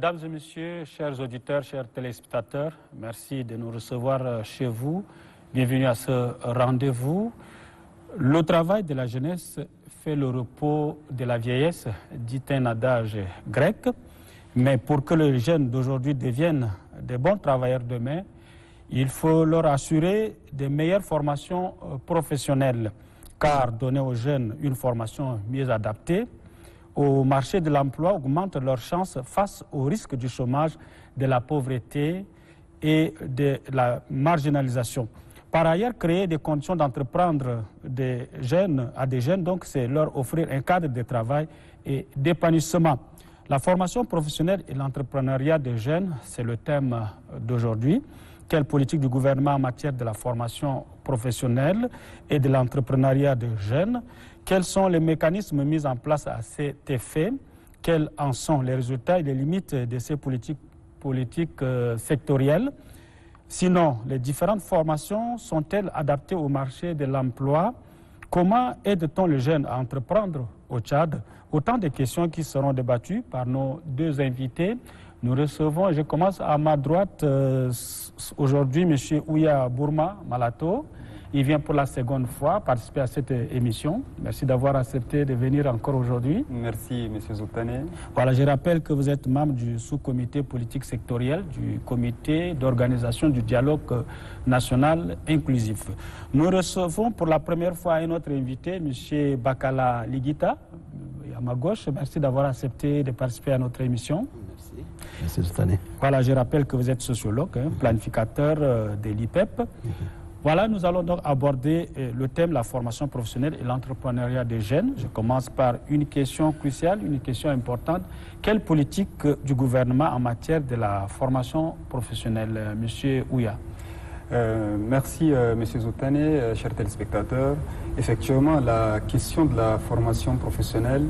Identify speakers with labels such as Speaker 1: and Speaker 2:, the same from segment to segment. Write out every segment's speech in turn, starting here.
Speaker 1: Mesdames et messieurs, chers auditeurs, chers téléspectateurs, merci de nous recevoir chez vous. Bienvenue à ce rendez-vous. Le travail de la jeunesse fait le repos de la vieillesse, dit un adage grec. Mais pour que les jeunes d'aujourd'hui deviennent de bons travailleurs demain, il faut leur assurer de meilleures formations professionnelles, car donner aux jeunes une formation mieux adaptée au marché de l'emploi augmente leurs chances face au risque du chômage, de la pauvreté et de la marginalisation. Par ailleurs, créer des conditions d'entreprendre à des jeunes, donc c'est leur offrir un cadre de travail et d'épanouissement. La formation professionnelle et l'entrepreneuriat des jeunes, c'est le thème d'aujourd'hui. Quelle politique du gouvernement en matière de la formation professionnelle et de l'entrepreneuriat des jeunes? Quels sont les mécanismes mis en place à cet effet? Quels en sont les résultats et les limites de ces politiques sectorielles? Sinon, les différentes formations sont-elles adaptées au marché de l'emploi? Comment aide-t-on les jeunes à entreprendre au Tchad? Autant de questions qui seront débattues par nos deux invités. Nous recevons, je commence à ma droite aujourd'hui, M. Ouya Bourma Malato. Il vient pour la seconde fois participer à cette émission. Merci d'avoir accepté de venir encore aujourd'hui.
Speaker 2: Merci, M. Zoutane.
Speaker 1: Voilà, je rappelle que vous êtes membre du sous-comité politique sectoriel du comité d'organisation du dialogue national inclusif. Nous recevons pour la première fois un autre invité, M. Bakala Ligita, à ma gauche. Merci d'avoir accepté de participer à notre émission.
Speaker 3: Merci. Merci Zoutane.
Speaker 1: Voilà, je rappelle que vous êtes sociologue, planificateur de l'IPEP. Voilà, nous allons donc aborder le thème la formation professionnelle et l'entrepreneuriat des jeunes. Je commence par une question cruciale, une question importante. Quelle politique du gouvernement en matière de la formation professionnelle, Monsieur Ouya?
Speaker 2: Merci, Monsieur Zoutane, chers téléspectateurs. Effectivement, la question de la formation professionnelle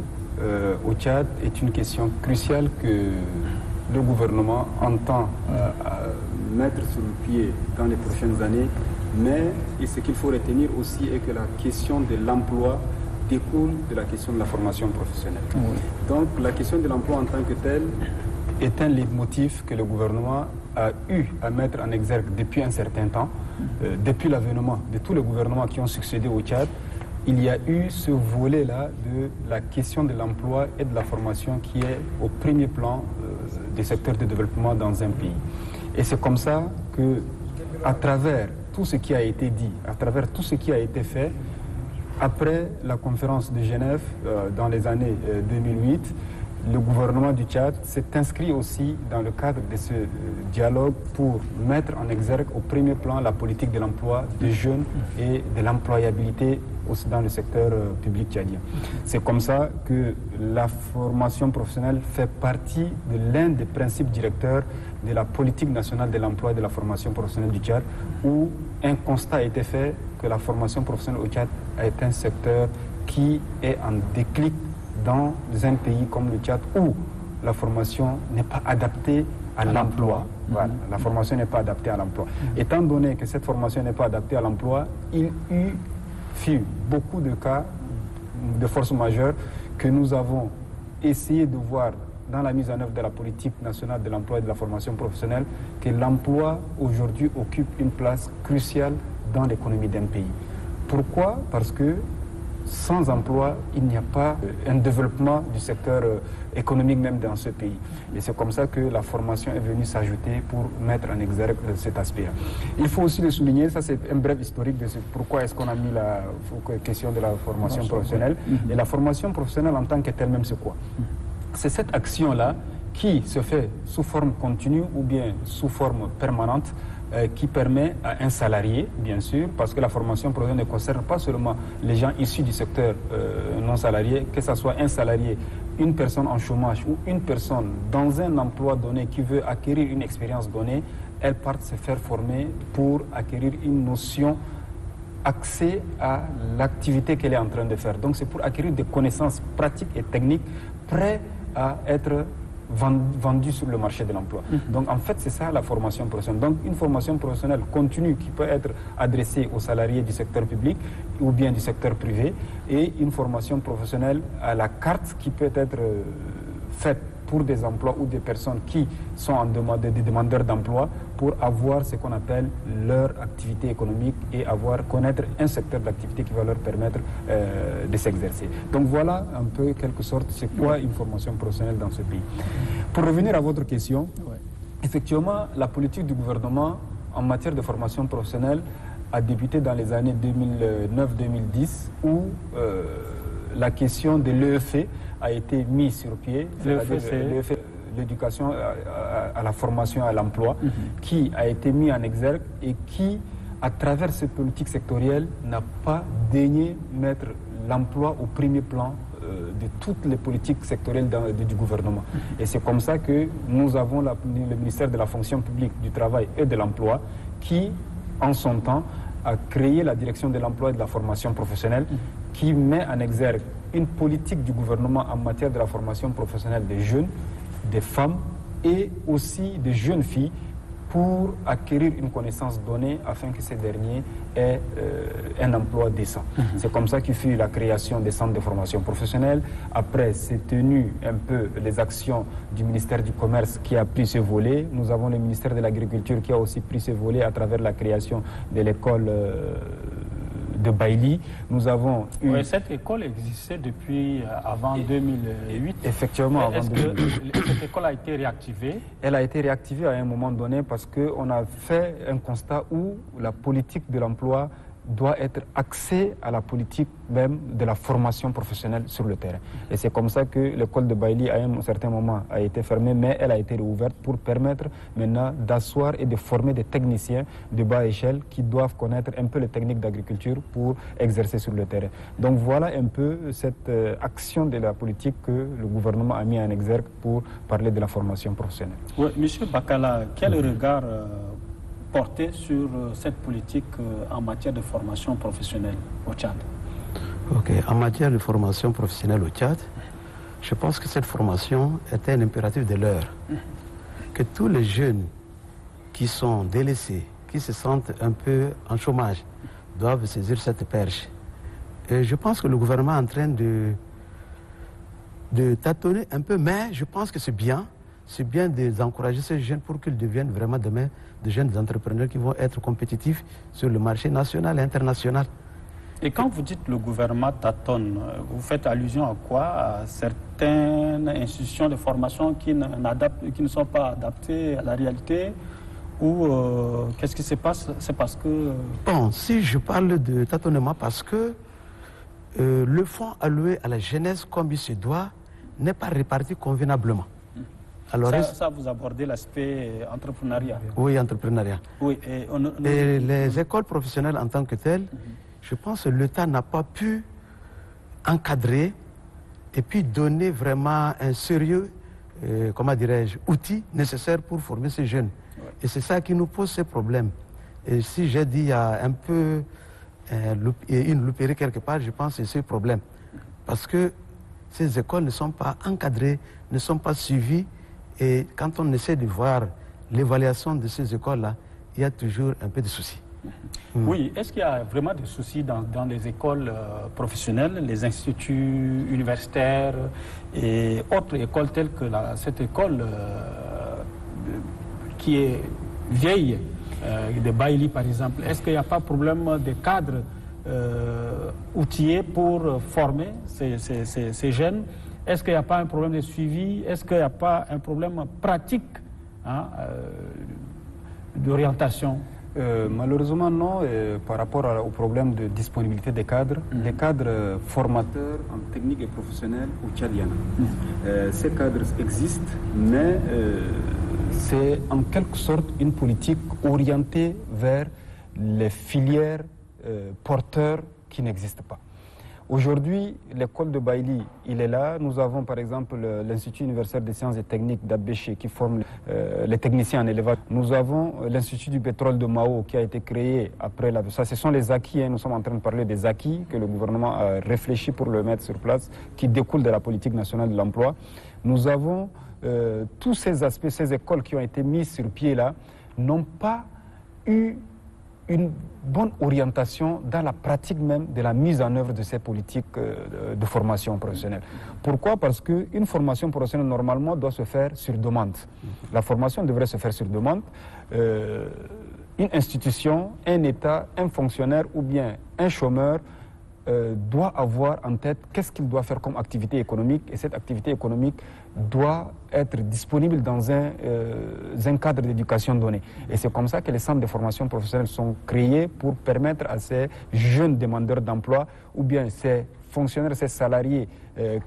Speaker 2: au Tchad est une question cruciale que le gouvernement entend mettre sur le pied dans les prochaines années. Mais ce qu'il faut retenir aussi est que la question de l'emploi découle de la question de la formation professionnelle. Oui. Donc la question de l'emploi en tant que telle est un leitmotiv que le gouvernement a eu à mettre en exergue depuis un certain temps. Depuis l'avènement de tous les gouvernements qui ont succédé au Tchad, il y a eu ce volet-là de la question de l'emploi et de la formation qui est au premier plan des secteurs de développement dans un pays. Et c'est comme ça que, à travers tout ce qui a été dit, à travers tout ce qui a été fait, après la conférence de Genève dans les années 2008, le gouvernement du Tchad s'est inscrit aussi dans le cadre de ce dialogue pour mettre en exergue au premier plan la politique de l'emploi des jeunes et de l'employabilité aussi dans le secteur public tchadien. C'est comme ça que la formation professionnelle fait partie de l'un des principes directeurs de la politique nationale de l'emploi et de la formation professionnelle du Tchad, où un constat a été fait que la formation professionnelle au Tchad est un secteur qui est en déclic dans un pays comme le Tchad, où la formation n'est pas adaptée à l'emploi. Voilà, la formation n'est pas adaptée à l'emploi. Étant donné que cette formation n'est pas adaptée à l'emploi, il fut beaucoup de cas de force majeure que nous avons essayé de voir dans la mise en œuvre de la politique nationale de l'emploi et de la formation professionnelle, que l'emploi aujourd'hui occupe une place cruciale dans l'économie d'un pays. Pourquoi? Parce que sans emploi, il n'y a pas un développement du secteur économique même dans ce pays. Et c'est comme ça que la formation est venue s'ajouter pour mettre en exergue cet aspect. Il faut aussi le souligner, ça c'est un bref historique de pourquoi est-ce qu'on a mis la question de la formation professionnelle. Et la formation professionnelle en tant que telle même, c'est quoi? C'est cette action-là qui se fait sous forme continue ou bien sous forme permanente, qui permet à un salarié, bien sûr, parce que la formation professionnelle ne concerne pas seulement les gens issus du secteur non salarié, que ce soit un salarié, une personne en chômage ou une personne dans un emploi donné qui veut acquérir une expérience donnée, elle part se faire former pour acquérir une notion accès à l'activité qu'elle est en train de faire. Donc c'est pour acquérir des connaissances pratiques et techniques prêtes à être vendu sur le marché de l'emploi. Donc en fait c'est ça la formation professionnelle. Donc une formation professionnelle continue qui peut être adressée aux salariés du secteur public ou bien du secteur privé, et une formation professionnelle à la carte qui peut être faite pour des emplois ou des personnes qui sont en demande, des demandeurs d'emploi, pour avoir ce qu'on appelle leur activité économique et connaître un secteur d'activité qui va leur permettre de s'exercer. Donc voilà un peu, quelque sorte, c'est quoi une formation professionnelle dans ce pays. Pour revenir à votre question, effectivement, la politique du gouvernement en matière de formation professionnelle a débuté dans les années 2009-2010 où la question de l'EFE a été mise sur pied, l'EFE, l'éducation à la formation et à l'emploi, qui a été mis en exergue et qui, à travers cette politique sectorielle, n'a pas daigné mettre l'emploi au premier plan de toutes les politiques sectorielles du gouvernement. Et c'est comme ça que nous avons le ministère de la fonction publique, du travail et de l'emploi qui, en son temps, a créé la direction de l'emploi et de la formation professionnelle qui met en exergue une politique du gouvernement en matière de la formation professionnelle des jeunes, des femmes et aussi des jeunes filles pour acquérir une connaissance donnée afin que ces derniers aient un emploi décent. C'est comme ça qu'il fut la création des centres de formation professionnelle. Après, c'est tenu un peu les actions du ministère du Commerce qui a pris ce volet. Nous avons le ministère de l'Agriculture qui a aussi pris ce volet à travers la création de l'école de Bailly. Nous avons eu...
Speaker 1: Oui, cette école existait depuis avant 2008.
Speaker 2: Effectivement, avant 2008.
Speaker 1: Est-ce que cette école a été réactivée?
Speaker 2: Elle a été réactivée à un moment donné parce qu'on a fait un constat où la politique de l'emploi doit être axée à la politique même de la formation professionnelle sur le terrain. Et c'est comme ça que l'école de Bailly, à un certain moment, a été fermée, mais elle a été réouverte pour permettre maintenant d'asseoir et de former des techniciens de bas échelle qui doivent connaître un peu les techniques d'agriculture pour exercer sur le terrain. Donc voilà un peu cette action de la politique que le gouvernement a mis en exergue pour parler de la formation professionnelle.
Speaker 1: Oui, Monsieur Bakala, quel regard porter sur cette politique en matière de formation professionnelle au Tchad?
Speaker 3: Ok, en matière de formation professionnelle au Tchad, je pense que cette formation est un impératif de l'heure. Que tous les jeunes qui sont délaissés, qui se sentent un peu en chômage, doivent saisir cette perche. Et je pense que le gouvernement est en train de tâtonner un peu, mais je pense que c'est bien d'encourager ces jeunes pour qu'ils deviennent vraiment demain de jeunes entrepreneurs qui vont être compétitifs sur le marché national et international.
Speaker 1: Et quand vous dites le gouvernement tâtonne, vous faites allusion à quoi? À certaines institutions de formation qui ne sont pas adaptées à la réalité? Ou qu'est-ce qui se passe? C'est parce que...
Speaker 3: Bon, si je parle de tâtonnement, parce que le fonds alloué à la jeunesse comme il se doit n'est pas réparti convenablement. Alors,
Speaker 1: ça, vous abordez l'aspect entrepreneuriat.
Speaker 3: Oui, entrepreneuriat.
Speaker 1: Oui,
Speaker 3: et les écoles professionnelles en tant que telles, je pense que l'État n'a pas pu encadrer et puis donner vraiment un sérieux, comment dirais-je, outil nécessaire pour former ces jeunes. Ouais. Et c'est ça qui nous pose ces problèmes. Et si j'ai dit il y a un peu une louperie quelque part, je pense que c'est ce problème. Parce que ces écoles ne sont pas encadrées, ne sont pas suivies. Et quand on essaie de voir l'évaluation de ces écoles-là, il y a toujours un peu de soucis.
Speaker 1: Oui, est-ce qu'il y a vraiment des soucis dans les écoles professionnelles, les instituts universitaires et autres écoles telles que cette école qui est vieille, de Bailly par exemple? Est-ce qu'il n'y a pas de problème de cadres outillés pour former ces jeunes? Est-ce qu'il n'y a pas un problème de suivi? Est-ce qu'il n'y a pas un problème pratique d'orientation?
Speaker 2: Malheureusement non, par rapport au problème de disponibilité des cadres, les cadres formateurs en technique et professionnelle au Tchad, ces cadres existent, mais c'est en quelque sorte une politique orientée vers les filières porteurs qui n'existent pas. Aujourd'hui, l'école de Bailly, il est là. Nous avons par exemple l'Institut universitaire des sciences et techniques d'Abéché qui forme les techniciens en élevage. Nous avons l'Institut du pétrole de Mao qui a été créé après ça. Ce sont les acquis, nous sommes en train de parler des acquis que le gouvernement a réfléchi pour le mettre sur place, qui découlent de la politique nationale de l'emploi. Nous avons tous ces aspects, ces écoles qui ont été mises sur pied là, n'ont pas eu une bonne orientation dans la pratique même de la mise en œuvre de ces politiques de formation professionnelle. Pourquoi? Parce qu'une formation professionnelle, normalement, doit se faire sur demande. La formation devrait se faire sur demande. Une institution, un État, un fonctionnaire ou bien un chômeur doit avoir en tête qu'est-ce qu'il doit faire comme activité économique, et cette activité économique doit être disponible dans un cadre d'éducation donné. Et c'est comme ça que les centres de formation professionnelle sont créés pour permettre à ces jeunes demandeurs d'emploi ou bien ces fonctionnaires, ces salariés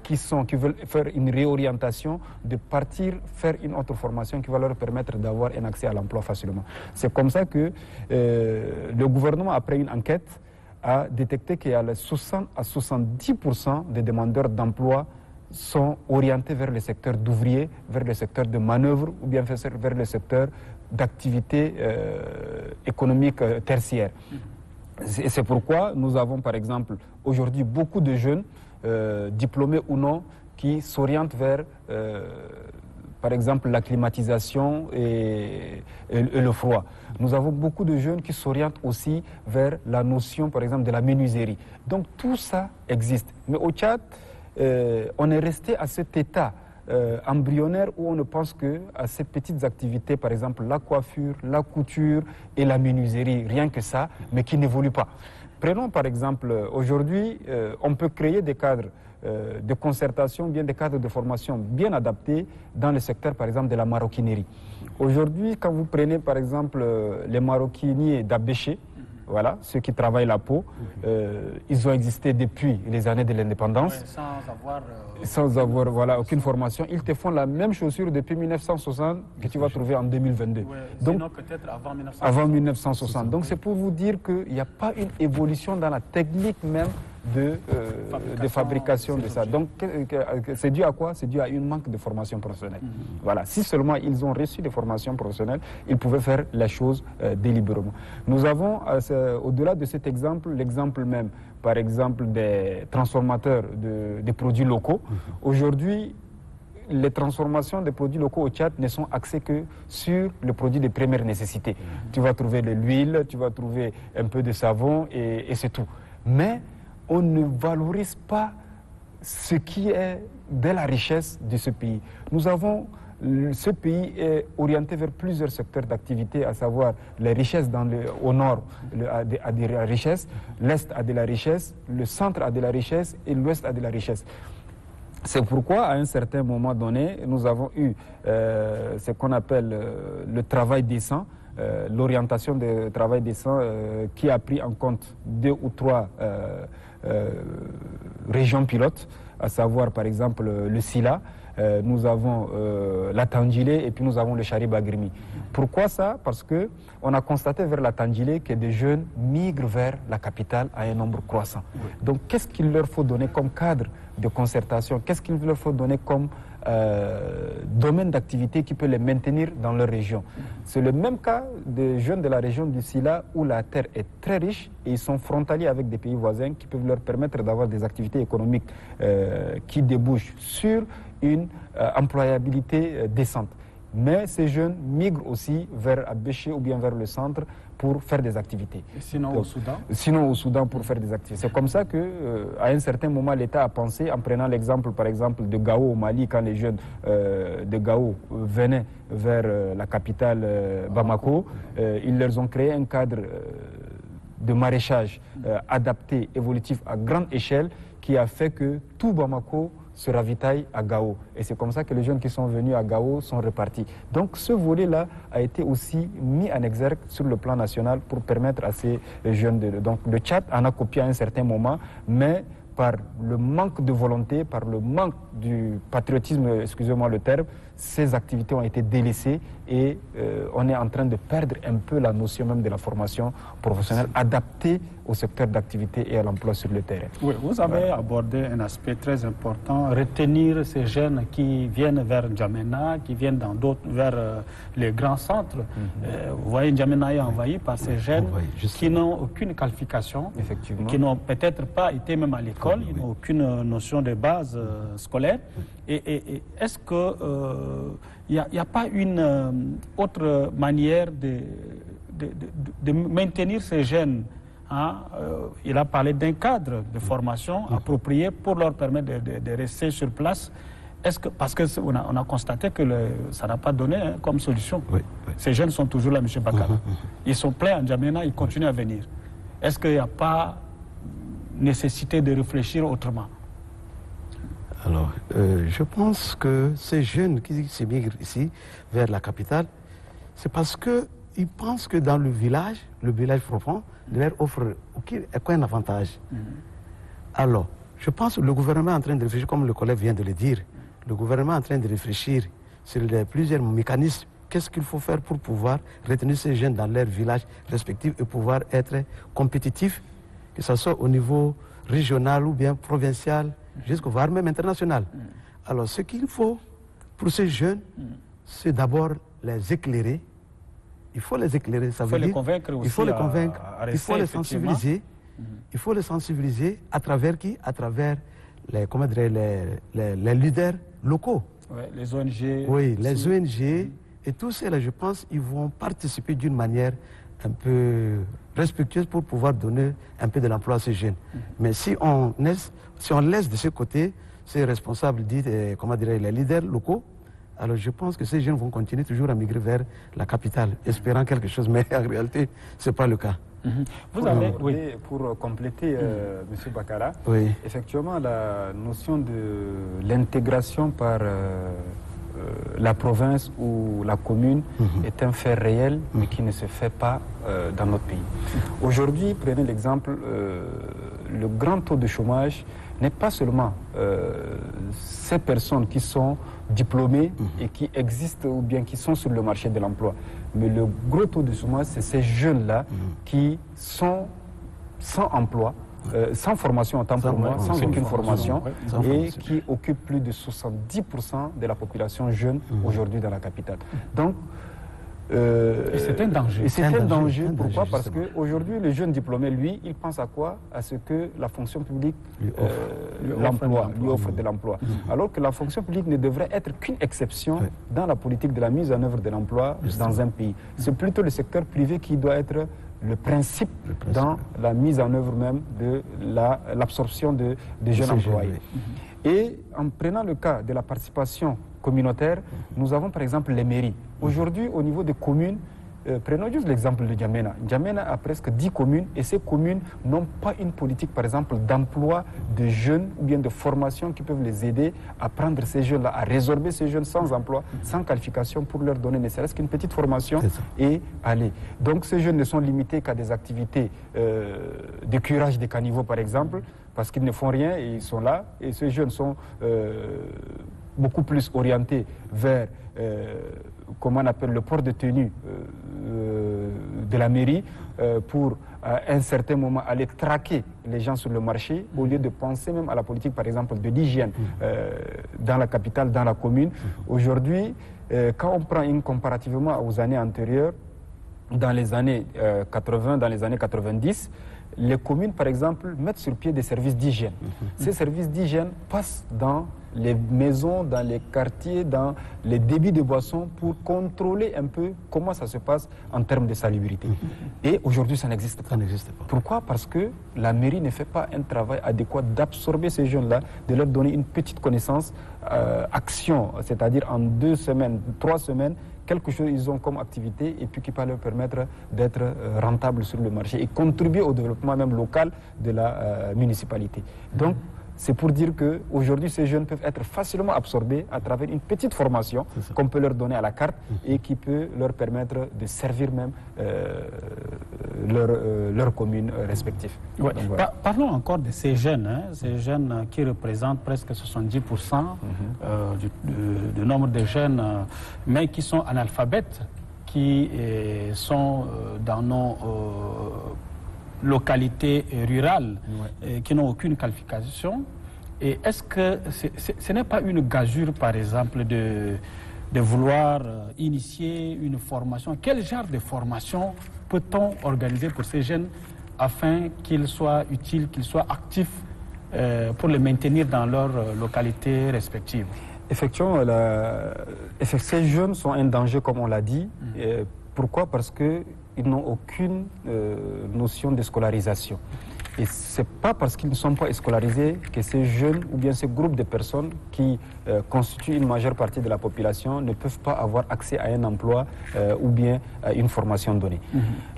Speaker 2: qui veulent faire une réorientation, de partir faire une autre formation qui va leur permettre d'avoir un accès à l'emploi facilement. C'est comme ça que le gouvernement, après une enquête, a détecté qu'il y a 60 à 70% des demandeurs d'emploi sont orientés vers le secteur d'ouvrier, vers le secteur de manœuvre ou bien vers le secteur d'activité économique tertiaire. Et c'est pourquoi nous avons par exemple aujourd'hui beaucoup de jeunes, diplômés ou non, qui s'orientent vers par exemple la climatisation et le froid. Nous avons beaucoup de jeunes qui s'orientent aussi vers la notion par exemple de la menuiserie. Donc tout ça existe. Mais au Tchad, on est resté à cet état embryonnaire où on ne pense qu'à ces petites activités, par exemple la coiffure, la couture et la menuiserie, rien que ça, mais qui n'évoluent pas. Prenons par exemple, aujourd'hui, on peut créer des cadres de concertation, bien des cadres de formation bien adaptés dans le secteur par exemple de la maroquinerie. Aujourd'hui, quand vous prenez par exemple les maroquiniers d'Abéché, voilà, ceux qui travaillent la peau, ils ont existé depuis les années de l'indépendance.
Speaker 1: Ouais,
Speaker 2: sans avoir voilà, aucune formation. Ils te font la même chaussure depuis 1960 que tu vas trouver en 2022.
Speaker 1: Ouais,
Speaker 2: donc
Speaker 1: sinon peut-être avant 1960.
Speaker 2: Avant 1960. Donc c'est pour vous dire qu'il n'y a pas une évolution dans la technique même de fabrication de ça. Donc c'est dû à quoi? C'est dû à un manque de formation professionnelle. Voilà. Si seulement ils ont reçu des formations professionnelles, ils pouvaient faire les choses délibérément. Nous avons, au-delà de cet exemple, l'exemple même, par exemple, des transformateurs des produits locaux. Aujourd'hui, les transformations des produits locaux au Tchad ne sont axées que sur le produit de première nécessité. Tu vas trouver de l'huile, tu vas trouver un peu de savon et c'est tout. Mais on ne valorise pas ce qui est de la richesse de ce pays. Ce pays est orienté vers plusieurs secteurs d'activité, à savoir les richesses au nord a de la richesse, l'est a de la richesse, le centre a de la richesse et l'ouest a de la richesse. C'est pourquoi, à un certain moment donné, nous avons eu ce qu'on appelle le travail décent, l'orientation du travail décent qui a pris en compte 2 ou 3 régions pilotes, à savoir par exemple le Sila, nous avons la Tandjilé et puis nous avons le Charibagrimi. Pourquoi ça? Parce qu'on a constaté vers la Tandjilé que des jeunes migrent vers la capitale à un nombre croissant. Donc qu'est-ce qu'il leur faut donner comme cadre de concertation? Qu'est-ce qu'il leur faut donner comme domaine d'activité qui peut les maintenir dans leur région? C'est le même cas des jeunes de la région du Sila où la terre est très riche et ils sont frontaliers avec des pays voisins qui peuvent leur permettre d'avoir des activités économiques qui débouchent sur une employabilité décente. Mais ces jeunes migrent aussi vers Abéché ou bien vers le centre pour faire des activités.
Speaker 1: Et sinon au Soudan?
Speaker 2: Sinon au Soudan pour faire des activités. C'est comme ça qu'à un certain moment, l'État a pensé, en prenant l'exemple par exemple de Gao au Mali, quand les jeunes de Gao venaient vers la capitale Bamako, ils leur ont créé un cadre de maraîchage adapté, évolutif à grande échelle, qui a fait que tout Bamako se ravitaille à Gao. Et c'est comme ça que les jeunes qui sont venus à Gao sont repartis. Donc ce volet-là a été aussi mis en exergue sur le plan national pour permettre à ces jeunes de... Donc le Tchad en a copié à un certain moment, mais par le manque de volonté, par le manque du patriotisme, excusez-moi le terme, ces activités ont été délaissées et on est en train de perdre un peu la notion même de la formation professionnelle adaptée au secteur d'activité et à l'emploi sur le terrain.
Speaker 1: Oui, vous avez abordé un aspect très important, retenir ces jeunes qui viennent vers N'Djamena, qui viennent vers les grands centres. Vous voyez, N'Djamena est envahi par ces jeunes qui n'ont aucune qualification, qui n'ont peut-être pas été même à l'école, ils n'ont aucune notion de base scolaire. Et est-ce que il n'y a pas une autre manière de maintenir ces jeunes. Hein, il a parlé d'un cadre de formation approprié pour leur permettre de rester sur place. Parce qu'on a constaté que ça n'a pas donné comme solution.
Speaker 3: Oui.
Speaker 1: Ces jeunes sont toujours là, M. Bakara. Ils sont pleins en N'Djamena, ils continuent à venir. Est-ce qu'il n'y a pas nécessité de réfléchir autrement?
Speaker 3: Alors, je pense que ces jeunes qui s'émigrent ici, vers la capitale, c'est parce qu'ils pensent que dans le village profond, ne leur offre aucun avantage. Alors, je pense que le gouvernement est en train de réfléchir, comme le collègue vient de le dire, le gouvernement est en train de réfléchir sur plusieurs mécanismes. Qu'est-ce qu'il faut faire pour pouvoir retenir ces jeunes dans leurs villages respectifs et pouvoir être compétitifs, que ce soit au niveau régional ou bien provincial, voire même international. Alors, ce qu'il faut pour ces jeunes, c'est d'abord les éclairer. Il faut les éclairer, ça veut dire... Il faut les convaincre, il faut les sensibiliser. Il faut les sensibiliser à travers qui? À travers les leaders locaux.
Speaker 1: Ouais, les ONG.
Speaker 3: Oui, les ONG. Et tous ceux-là, je pense, ils vont participer d'une manière un peu respectueuse pour pouvoir donner un peu de l'emploi à ces jeunes. Mais si on laisse de ce côté ces responsables dits, les leaders locaux, alors je pense que ces jeunes vont continuer toujours à migrer vers la capitale, espérant quelque chose, mais en réalité, ce n'est pas le cas.
Speaker 2: Pour compléter, M. Bakara,
Speaker 3: oui.
Speaker 2: Effectivement, la notion de l'intégration par la province ou la commune est un fait réel, mais qui ne se fait pas dans notre pays. Aujourd'hui, prenez l'exemple, le grand taux de chômage n'est pas seulement ces personnes qui sont diplômés et qui existent ou bien qui sont sur le marché de l'emploi. Mais le gros taux de chômage, c'est ces jeunes-là qui sont sans emploi, sans formation en temps pour moi, sans aucune formation, et qui occupent plus de 70% de la population jeune aujourd'hui dans la capitale. Donc,
Speaker 1: et c'est un danger.
Speaker 2: Et c'est un danger. Pourquoi? Parce qu'aujourd'hui, le jeune diplômé, lui, il pense à quoi? À ce que la fonction publique lui offre de l'emploi. Alors que la fonction publique ne devrait être qu'une exception dans la politique de la mise en œuvre de l'emploi dans un pays. C'est plutôt le secteur privé qui doit être le principe dans la mise en œuvre même de l'absorption des jeunes employés. Et en prenant le cas de la participation communautaire, nous avons par exemple les mairies. Aujourd'hui, au niveau des communes, prenons juste l'exemple de N'Djamena. N'Djamena a presque 10 communes et ces communes n'ont pas une politique, par exemple, d'emploi de jeunes ou bien de formation qui peuvent les aider à prendre ces jeunes-là, à résorber ces jeunes sans emploi, sans qualification, pour leur donner ne serait-ce qu'une petite formation et aller. Donc ces jeunes ne sont limités qu'à des activités de curage des caniveaux, par exemple, parce qu'ils ne font rien et ils sont là. Et ces jeunes sont beaucoup plus orientés vers, comment on appelle, le port de tenue de la mairie pour, à un certain moment, aller traquer les gens sur le marché au lieu de penser même à la politique, par exemple, de l'hygiène dans la capitale, dans la commune. Aujourd'hui, quand on prend comparativement aux années antérieures, dans les années 80, dans les années 90, les communes, par exemple, mettent sur pied des services d'hygiène. Ces services d'hygiène passent dans les maisons, dans les quartiers, dans les débits de boissons pour contrôler un peu comment ça se passe en termes de salubrité. Et aujourd'hui, ça n'existe pas. Pourquoi? Parce que la mairie ne fait pas un travail adéquat d'absorber ces jeunes-là, de leur donner une petite connaissance, action, c'est-à-dire en 2 semaines, 3 semaines, quelque chose qu'ils ont comme activité et puis qui va leur permettre d'être rentables sur le marché et contribuer au développement même local de la municipalité. Donc, c'est pour dire qu'aujourd'hui, ces jeunes peuvent être facilement absorbés à travers une petite formation qu'on peut leur donner à la carte et qui peut leur permettre de servir même leurs communes respectives.
Speaker 1: Ouais. Donc, voilà. Parlons encore de ces jeunes qui représentent presque 70% du nombre de jeunes, mais qui sont analphabètes, qui sont dans nos localités rurales qui n'ont aucune qualification. Et est-ce que ce n'est pas une gageure, par exemple, de vouloir initier une formation? Quel genre de formation peut-on organiser pour ces jeunes afin qu'ils soient utiles, qu'ils soient actifs pour les maintenir dans leurs localités respectives?
Speaker 2: Effectivement, ces jeunes sont un danger, comme on l'a dit. Pourquoi? Parce que ils n'ont aucune notion de scolarisation. Et ce n'est pas parce qu'ils ne sont pas scolarisés que ces jeunes ou bien ces groupes de personnes qui constituent une majeure partie de la population ne peuvent pas avoir accès à un emploi ou bien à une formation donnée.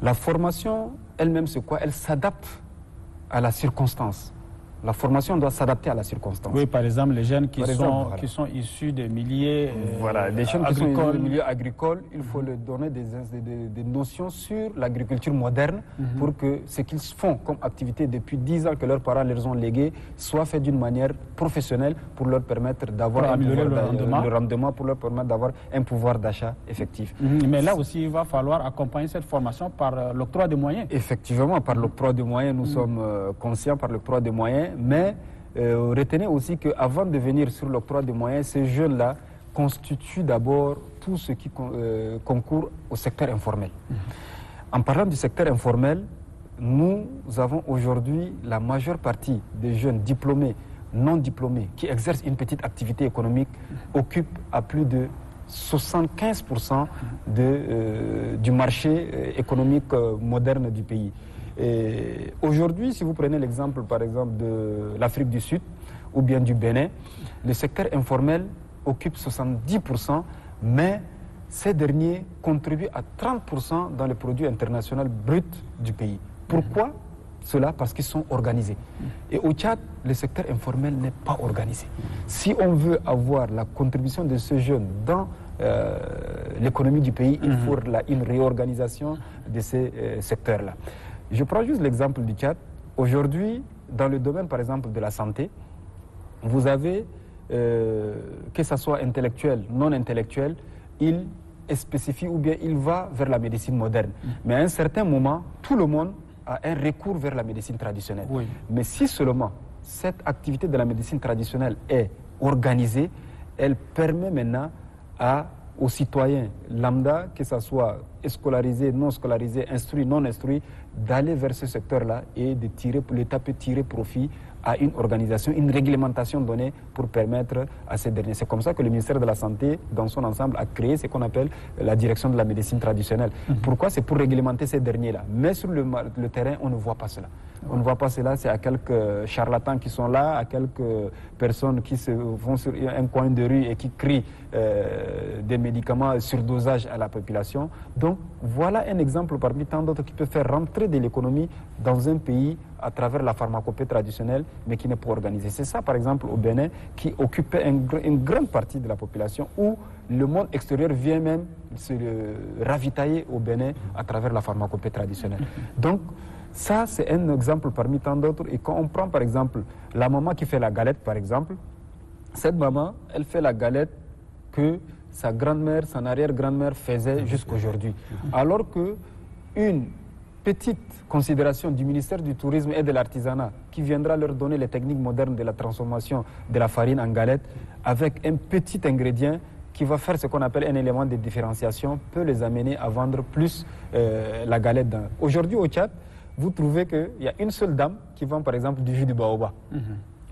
Speaker 2: La formation elle-même, c'est quoi? Elle s'adapte à la circonstance. La formation doit s'adapter à la circonstance.
Speaker 1: Oui, par exemple, les jeunes qui sont issus des milieux
Speaker 2: voilà, les jeunes
Speaker 1: agricoles.
Speaker 2: Qui sont issus des milieux agricoles, il faut leur donner des notions sur l'agriculture moderne pour que ce qu'ils font comme activité depuis 10 ans que leurs parents leur ont légué soit fait d'une manière professionnelle pour leur permettre d'avoir le rendement, pour leur permettre d'avoir un pouvoir d'achat effectif.
Speaker 1: Mais là aussi, il va falloir accompagner cette formation par l'octroi de moyens.
Speaker 2: Effectivement, par l'octroi de moyens, nous sommes conscients par l'octroi de moyens. Mais retenez aussi qu'avant de venir sur l'octroi des moyens, ces jeunes-là constituent d'abord tout ce qui concourt au secteur informel. En parlant du secteur informel, nous avons aujourd'hui la majeure partie des jeunes diplômés, non diplômés, qui exercent une petite activité économique, occupent à plus de 75% du marché économique moderne du pays. Aujourd'hui, si vous prenez l'exemple, par exemple, de l'Afrique du Sud ou bien du Bénin, le secteur informel occupe 70%, mais ces derniers contribuent à 30% dans le produit international brut du pays. Pourquoi cela? Parce qu'ils sont organisés. Et au Tchad, le secteur informel n'est pas organisé. Si on veut avoir la contribution de ces jeunes dans l'économie du pays, il faut une réorganisation de ces secteurs-là. Je prends juste l'exemple du Tchad. Aujourd'hui, dans le domaine, par exemple, de la santé, vous avez, que ce soit intellectuel, non intellectuel, il spécifie ou bien il va vers la médecine moderne. Mais à un certain moment, tout le monde a un recours vers la médecine traditionnelle. Oui. Mais si seulement cette activité de la médecine traditionnelle est organisée, elle permet maintenant aux citoyens lambda, que ce soit scolarisés, non scolarisés, instruits, non instruits, d'aller vers ce secteur-là et de tirer, l'État peut tirer profit à une organisation, une réglementation donnée pour permettre à ces derniers. C'est comme ça que le ministère de la Santé, dans son ensemble, a créé ce qu'on appelle la direction de la médecine traditionnelle. Pourquoi? C'est pour réglementer ces derniers-là. Mais sur le terrain, on ne voit pas cela. On ne voit pas cela, c'est à quelques charlatans qui sont là, à quelques personnes qui se vont sur un coin de rue et qui crient des médicaments surdosage à la population. Donc voilà un exemple parmi tant d'autres qui peut faire rentrer de l'économie dans un pays à travers la pharmacopée traditionnelle, mais qui n'est pas organisée. C'est ça, par exemple, au Bénin, qui occupait une grande partie de la population, où le monde extérieur vient même se ravitailler au Bénin à travers la pharmacopée traditionnelle. Donc, ça, c'est un exemple parmi tant d'autres. Et quand on prend, par exemple, la maman qui fait la galette, par exemple, cette maman, elle fait la galette que sa grand-mère, son arrière-grand-mère faisait jusqu'aujourd'hui. Alors qu'une petite considération du ministère du Tourisme et de l'Artisanat qui viendra leur donner les techniques modernes de la transformation de la farine en galette avec un petit ingrédient qui va faire ce qu'on appelle un élément de différenciation, peut les amener à vendre plus la galette. Aujourd'hui au Tchad, vous trouvez qu'il y a une seule dame qui vend par exemple du jus de baobab.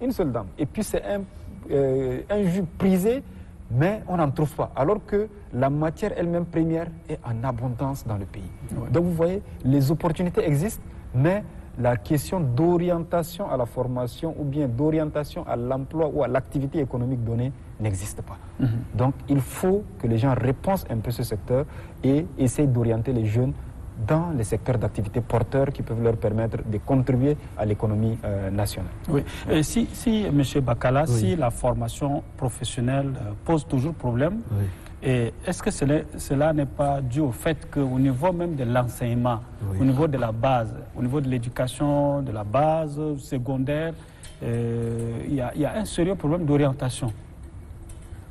Speaker 2: Une seule dame. Et puis c'est un jus prisé, mais on n'en trouve pas. Alors que la matière elle-même première est en abondance dans le pays. Ouais. Donc vous voyez, les opportunités existent, mais la question d'orientation à la formation ou bien d'orientation à l'emploi ou à l'activité économique donnée n'existe pas. Donc il faut que les gens repensent un peu ce secteur et essayent d'orienter les jeunes dans les secteurs d'activité porteurs qui peuvent leur permettre de contribuer à l'économie nationale.
Speaker 1: Oui. Et si M. Bakala, si la formation professionnelle pose toujours problème, est-ce que cela n'est pas dû au fait qu'au niveau même de l'enseignement, au niveau de la base, au niveau de l'éducation, de la base, secondaire, il y a un sérieux problème d'orientation?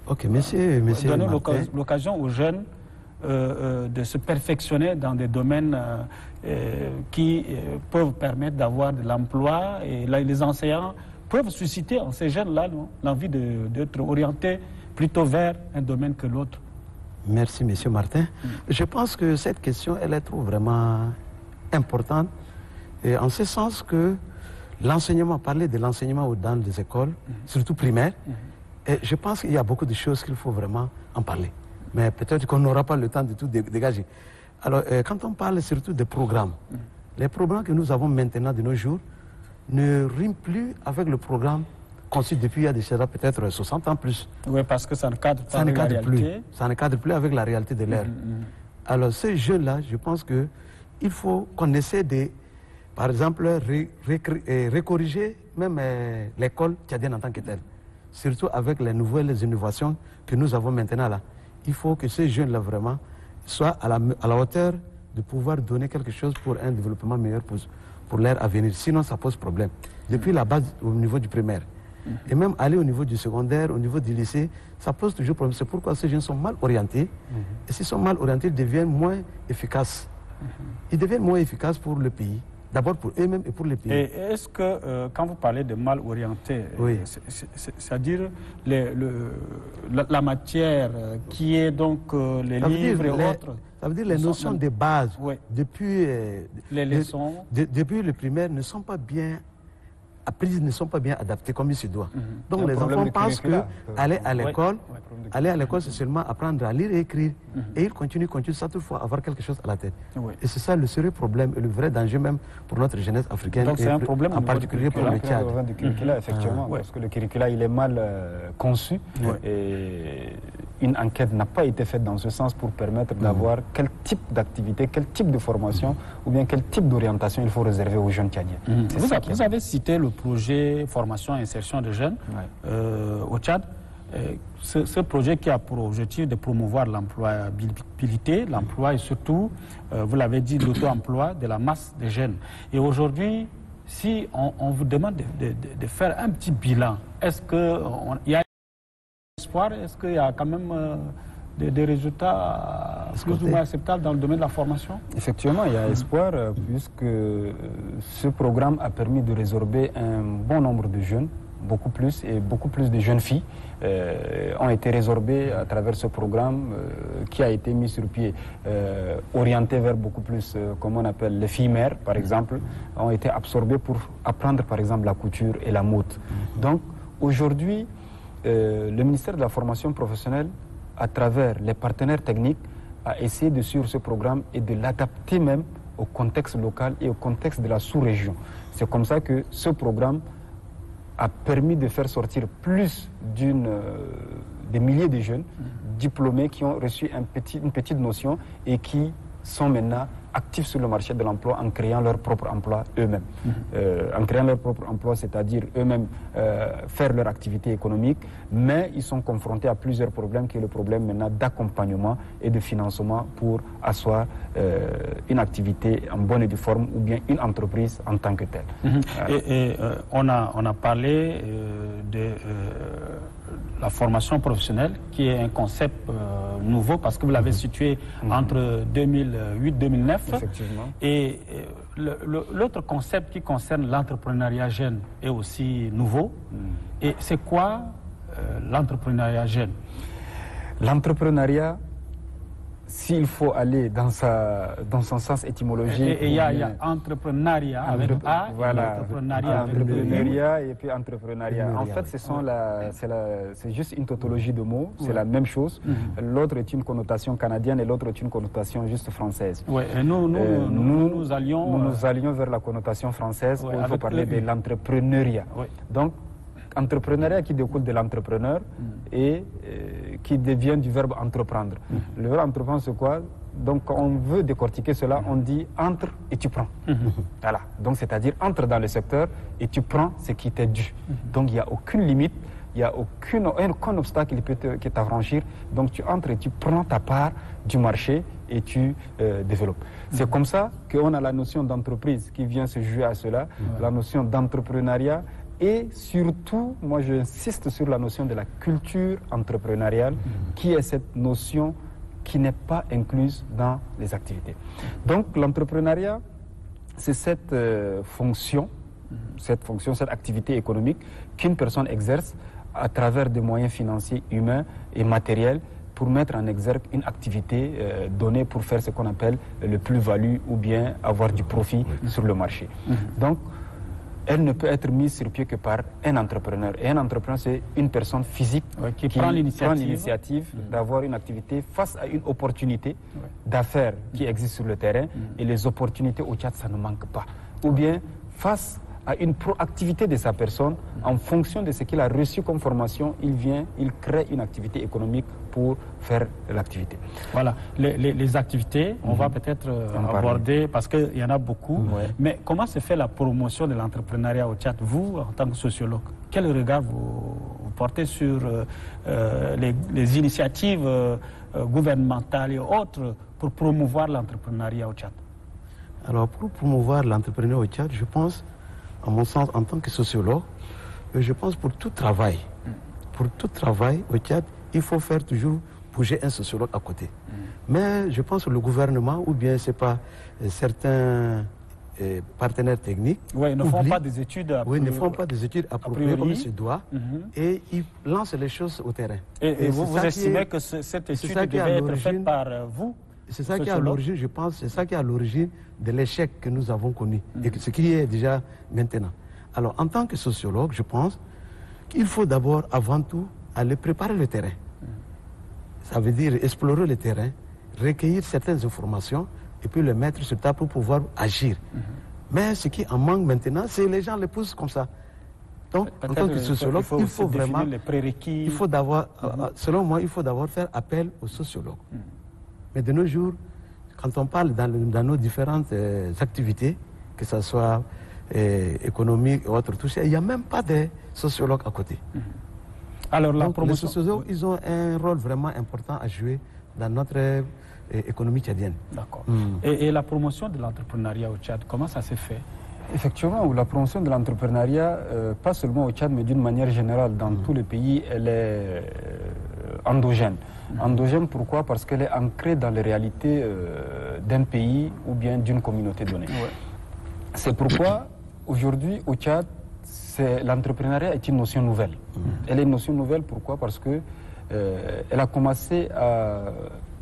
Speaker 3: Ok, monsieur
Speaker 1: donner l'occasion aux jeunes de se perfectionner dans des domaines qui peuvent permettre d'avoir de l'emploi, et là, les enseignants peuvent susciter en ces jeunes-là l'envie d'être orientés plutôt vers un domaine que l'autre.
Speaker 3: Merci, monsieur Martin. Je pense que cette question, elle est vraiment importante, et en ce sens que l'enseignement, parler de l'enseignement dans les écoles, surtout primaires, et je pense qu'il y a beaucoup de choses qu'il faut vraiment en parler. Mais peut-être qu'on n'aura pas le temps de tout dégager. Alors, quand on parle surtout des programmes, les programmes que nous avons maintenant de nos jours ne riment plus avec le programme conçu depuis il y a déjà peut-être 60 ans plus.
Speaker 1: Oui, parce que ça ne cadre pas avec la réalité.
Speaker 3: Ça ne cadre plus avec la réalité de l'ère. Alors, ces jeunes-là, je pense qu'il faut qu'on essaie de, par exemple, recorriger même l'école tchadienne en tant que telle. Surtout avec les nouvelles innovations que nous avons maintenant là. Il faut que ces jeunes-là vraiment soient à la hauteur de pouvoir donner quelque chose pour un développement meilleur pour l'ère à venir. Sinon, ça pose problème. Depuis la base au niveau du primaire. Et même aller au niveau du secondaire, au niveau du lycée, ça pose toujours problème. C'est pourquoi ces jeunes sont mal orientés. Et s'ils sont mal orientés, ils deviennent moins efficaces. Ils deviennent moins efficaces pour le pays. D'abord pour eux-mêmes et pour les pays.
Speaker 1: Et est-ce que, quand vous parlez de mal orienté,
Speaker 3: oui.
Speaker 1: C'est-à-dire la matière qui est donc les livres et autres?
Speaker 3: Ça veut dire les notions de base,
Speaker 1: oui.
Speaker 3: Depuis,
Speaker 1: les leçons.
Speaker 3: Depuis le primaire ne sont pas bien apprises, ne sont pas bien adaptées comme il se doit. Donc les enfants pensent qu'aller à l'école, c'est seulement apprendre à lire et écrire. Et ils continuent ça toutefois avoir quelque chose à la tête. Et c'est ça le sérieux problème et le vrai danger même pour notre jeunesse africaine.
Speaker 1: Donc c'est un problème
Speaker 3: en particulier pour le Tchad.
Speaker 2: Du curricula, effectivement, parce que le curricula il est mal conçu et une enquête n'a pas été faite dans ce sens pour permettre d'avoir quel type d'activité, quel type de formation ou bien quel type d'orientation il faut réserver aux jeunes Tchadiens.
Speaker 1: Vous avez cité le projet formation et insertion des jeunes au Tchad. Ce projet qui a pour objectif de promouvoir l'employabilité, l'emploi et surtout, vous l'avez dit, l'auto-emploi de la masse des jeunes. Et aujourd'hui, si on vous demande de faire un petit bilan, est-ce qu'il y a espoir? Est-ce qu'il y a quand même des résultats plus ou moins acceptables dans le domaine de la formation?
Speaker 2: Effectivement, il y a espoir puisque ce programme a permis de résorber un bon nombre de jeunes, beaucoup plus de jeunes filles ont été résorbées à travers ce programme qui a été mis sur pied, orienté vers beaucoup plus, comme on appelle les filles mères, par exemple, ont été absorbées pour apprendre par exemple la couture et la mode. Donc aujourd'hui, le ministère de la formation professionnelle, à travers les partenaires techniques, a essayé de suivre ce programme et de l'adapter même au contexte local et au contexte de la sous-région. C'est comme ça que ce programme a permis de faire sortir plus des milliers de jeunes diplômés qui ont reçu une petite notion et qui sont maintenant actifs sur le marché de l'emploi en créant leur propre emploi eux-mêmes. En créant leur propre emploi, c'est-à-dire eux-mêmes faire leur activité économique, mais ils sont confrontés à plusieurs problèmes, qui est le problème maintenant d'accompagnement et de financement pour asseoir une activité en bonne et due forme ou bien une entreprise en tant que telle.
Speaker 1: Et on a parlé de la formation professionnelle, qui est un concept nouveau parce que vous l'avez situé entre 2008-2009.
Speaker 2: Effectivement.
Speaker 1: Et l'autre concept qui concerne l'entrepreneuriat jeune est aussi nouveau. Et c'est quoi l'entrepreneuriat jeune?
Speaker 2: L'entrepreneuriat, s'il faut aller dans son sens étymologique...
Speaker 1: Et il y a entrepreneuriat avec A,
Speaker 2: voilà,
Speaker 1: entrepreneuriat
Speaker 2: et puis entrepreneuriat. En fait, c'est juste une tautologie de mots, c'est la même chose. L'autre est une connotation canadienne et l'autre est une connotation juste française.
Speaker 1: Ouais, et nous allions
Speaker 2: vers la connotation française où il faut parler de l'entrepreneuriat. Donc, entrepreneuriat qui découle de l'entrepreneur et qui devient du verbe entreprendre. Le verbe entreprendre, c'est quoi? Donc, quand on veut décortiquer cela, on dit entre et tu prends. Voilà. Donc, c'est-à-dire entre dans le secteur et tu prends ce qui t'est dû. Donc, il n'y a aucune limite, il n'y a aucun obstacle qui est à franchir. Donc, tu entres et tu prends ta part du marché et tu développes. C'est comme ça qu'on a la notion d'entreprise qui vient se jouer à cela, la notion d'entrepreneuriat. Et surtout, moi j'insiste sur la notion de la culture entrepreneuriale, qui est cette notion qui n'est pas incluse dans les activités. Donc l'entrepreneuriat, c'est cette fonction, cette activité économique qu'une personne exerce à travers des moyens financiers, humains et matériels pour mettre en exergue une activité donnée pour faire ce qu'on appelle le plus-value ou bien avoir du profit sur le marché. Donc, elle ne peut être mise sur pied que par un entrepreneur. Et un entrepreneur, c'est une personne physique
Speaker 1: qui prend l'initiative
Speaker 2: d'avoir une activité face à une opportunité d'affaires qui existe sur le terrain. Et les opportunités au Tchad, ça ne manque pas. Ou bien face à une proactivité de sa personne, en fonction de ce qu'il a reçu comme formation, il crée une activité économique pour faire l'activité.
Speaker 1: Voilà, les activités, on va peut-être aborder, parce qu'il y en a beaucoup, mais comment se fait la promotion de l'entrepreneuriat au Tchad, vous, en tant que sociologue? Quel regard vous portez sur les initiatives gouvernementales et autres pour promouvoir l'entrepreneuriat au Tchad?
Speaker 3: Alors, pour promouvoir l'entrepreneuriat au Tchad, je pense, à mon sens, en tant que sociologue, je pense pour tout travail au Tchad, il faut faire toujours bouger un sociologue à côté. Mais je pense que le gouvernement, ou bien c'est pas certains partenaires techniques,
Speaker 1: ne font pas des études
Speaker 3: appropriées comme il se doit, et ils lancent les choses au terrain.
Speaker 1: Et vous estimez que cette étude devait être faite par vous?
Speaker 3: C'est ça qui est à l'origine, je pense, c'est ça qui est à l'origine de l'échec que nous avons connu, et ce qui est déjà maintenant. Alors, en tant que sociologue, je pense qu'il faut d'abord, avant tout, aller préparer le terrain. Ça veut dire explorer le terrain, recueillir certaines informations, et puis les mettre sur table pour pouvoir agir. Mais ce qui en manque maintenant, c'est les gens les poussent comme ça. Donc, en tant que sociologue, il faut vraiment,
Speaker 1: les prérequis.
Speaker 3: il faut d'abord, selon moi, il faut d'abord faire appel aux sociologues. Mais de nos jours, quand on parle dans nos différentes activités, que ce soit économique ou autre, tout ça, il n'y a même pas de sociologues à côté.
Speaker 1: Alors,
Speaker 3: les sociologues, ils ont un rôle vraiment important à jouer dans notre économie tchadienne.
Speaker 1: D'accord. Et la promotion de l'entrepreneuriat au Tchad, comment ça s'est fait?
Speaker 2: Effectivement, la promotion de l'entrepreneuriat, pas seulement au Tchad, mais d'une manière générale, dans tous les pays, elle est endogène. Endogène, pourquoi? Parce qu'elle est ancrée dans les réalités d'un pays ou bien d'une communauté donnée. C'est pourquoi, aujourd'hui, au Tchad, l'entrepreneuriat est une notion nouvelle. Elle est une notion nouvelle, pourquoi? Parce que elle a commencé à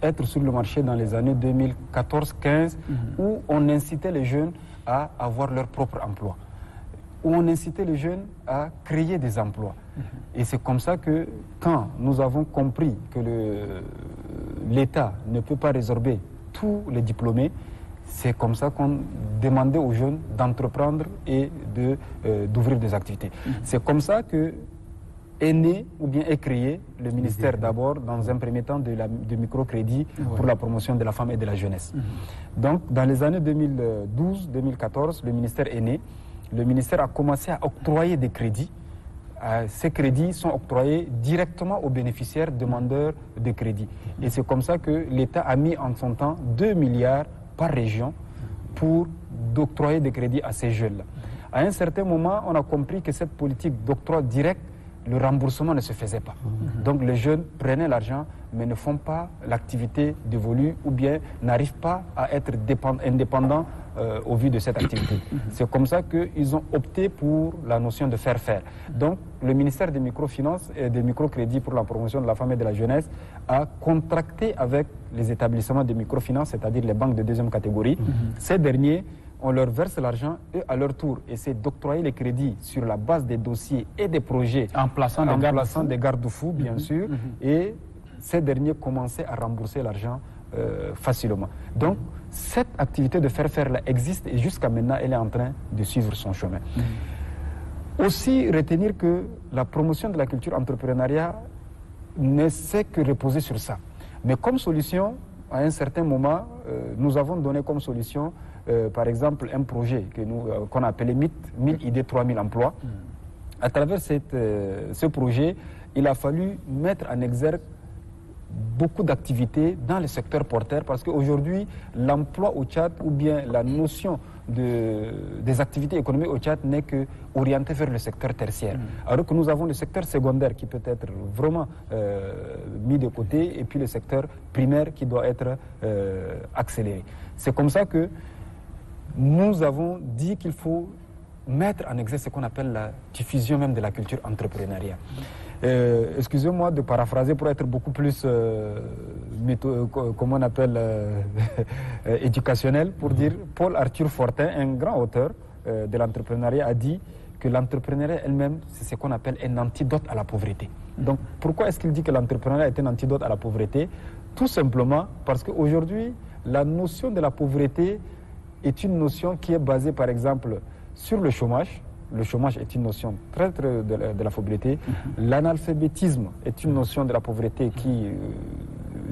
Speaker 2: être sur le marché dans les années 2014-15, où on incitait les jeunes à avoir leur propre emploi, où on incitait les jeunes à créer des emplois. Et c'est comme ça que, quand nous avons compris que l'État ne peut pas résorber tous les diplômés, c'est comme ça qu'on demandait aux jeunes d'entreprendre et d'ouvrir des activités. C'est comme ça que est né ou bien est créé le ministère d'abord, dans un premier temps, de microcrédit pour la promotion de la femme et de la jeunesse. Donc, dans les années 2012-2014, le ministère est né. Le ministère a commencé à octroyer des crédits. Ces crédits sont octroyés directement aux bénéficiaires demandeurs de crédit. Et c'est comme ça que l'État a mis en son temps 2 milliards par région pour d'octroyer des crédits à ces jeunes-là. À un certain moment, on a compris que cette politique d'octroi direct, le remboursement ne se faisait pas. Donc les jeunes prenaient l'argent, mais ne font pas l'activité dévolue ou bien n'arrivent pas à être indépendants au vu de cette activité. C'est comme ça qu'ils ont opté pour la notion de faire. Donc le ministère des microfinances et des microcrédits pour la promotion de la femme et de la jeunesse a contracté avec les établissements de microfinance, c'est-à-dire les banques de deuxième catégorie. Ces derniers, on leur verse l'argent et à leur tour essaient d'octroyer les crédits sur la base des dossiers et des projets
Speaker 1: en plaçant
Speaker 2: des garde-fous, bien sûr, et ces derniers commençaient à rembourser l'argent facilement. Donc, cette activité de faire-là existe et jusqu'à maintenant, elle est en train de suivre son chemin. Aussi, retenir que la promotion de la culture entrepreneuriale ne sait que reposer sur ça. Mais comme solution, à un certain moment, nous avons donné comme solution par exemple, un projet qu'on a appelé 1000 idées, 3000 emplois. À travers ce projet, il a fallu mettre en exergue beaucoup d'activités dans le secteur porteur parce qu'aujourd'hui, l'emploi au Tchad ou bien la notion des activités économiques au Tchad n'est que orientée vers le secteur tertiaire. Alors que nous avons le secteur secondaire qui peut être vraiment mis de côté et puis le secteur primaire qui doit être accéléré. C'est comme ça que nous avons dit qu'il faut mettre en exergue ce qu'on appelle la diffusion même de la culture entrepreneuriale. Excusez-moi de paraphraser pour être beaucoup plus, comment on appelle, éducationnel, pour dire Paul Arthur Fortin, un grand auteur de l'entrepreneuriat a dit que l'entrepreneuriat elle-même, c'est ce qu'on appelle un antidote à la pauvreté. Donc, pourquoi est-ce qu'il dit que l'entrepreneuriat est un antidote à la pauvreté? Tout simplement parce qu'aujourd'hui, la notion de la pauvreté est une notion qui est basée, par exemple, sur le chômage. Le chômage est une notion très de la pauvreté. L'analphabétisme est une notion de la pauvreté qui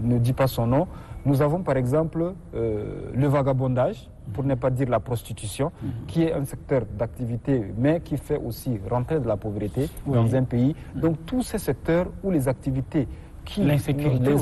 Speaker 2: ne dit pas son nom. Nous avons par exemple le vagabondage, pour ne pas dire la prostitution, qui est un secteur d'activité, mais qui fait aussi rentrer de la pauvreté dans un pays. Donc tous ces secteurs où les activités l'insécurité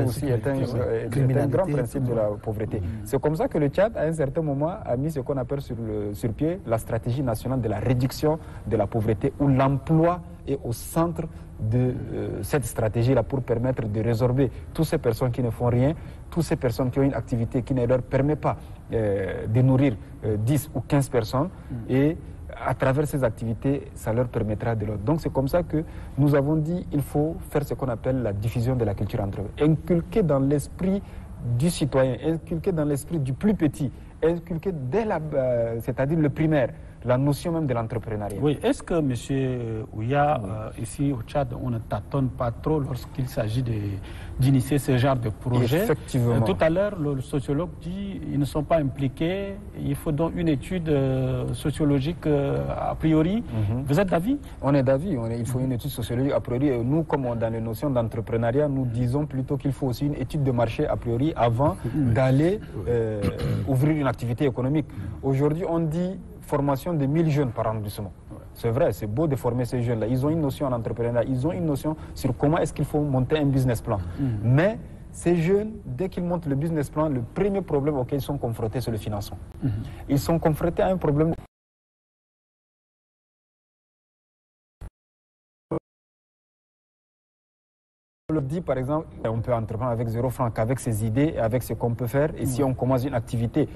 Speaker 2: aussi est un grand principe de la pauvreté. C'est comme ça que le Tchad, à un certain moment, a mis ce qu'on appelle sur pied la stratégie nationale de la réduction de la pauvreté, où l'emploi est au centre de cette stratégie-là pour permettre de résorber toutes ces personnes qui ne font rien, toutes ces personnes qui ont une activité qui ne leur permet pas de nourrir 10 ou 15 personnes et à travers ces activités, ça leur permettra de l'autre. Donc c'est comme ça que nous avons dit qu'il faut faire ce qu'on appelle la diffusion de la culture entrepreneuriale. Inculquer dans l'esprit du citoyen, inculquer dans l'esprit du plus petit, inculquer dès c'est-à-dire le primaire, la notion même de l'entrepreneuriat.
Speaker 1: Oui, est-ce que M. Ouya, ici au Tchad, on ne tâtonne pas trop lorsqu'il s'agit d'initier ce genre de projet?
Speaker 2: Effectivement.
Speaker 1: Tout à l'heure, le sociologue dit qu'ils ne sont pas impliqués, il faut donc une étude sociologique a priori. Vous êtes d'avis?
Speaker 2: On est d'avis, il faut une étude sociologique a priori. Et nous, comme dans les notions d'entrepreneuriat, nous disons plutôt qu'il faut aussi une étude de marché a priori avant d'aller ouvrir une activité économique. Aujourd'hui, on dit formation de 1000 jeunes par arrondissement. C'est vrai, c'est beau de former ces jeunes-là. Ils ont une notion en entrepreneuriat, ils ont une notion sur comment est-ce qu'il faut monter un business plan. Mais ces jeunes, dès qu'ils montent le business plan, le premier problème auquel ils sont confrontés, c'est le financement. Ils sont confrontés à un problème. On dit par exemple, on peut entreprendre avec 0 franc, qu'avec ses idées, avec ce qu'on peut faire, et si on commence une activité,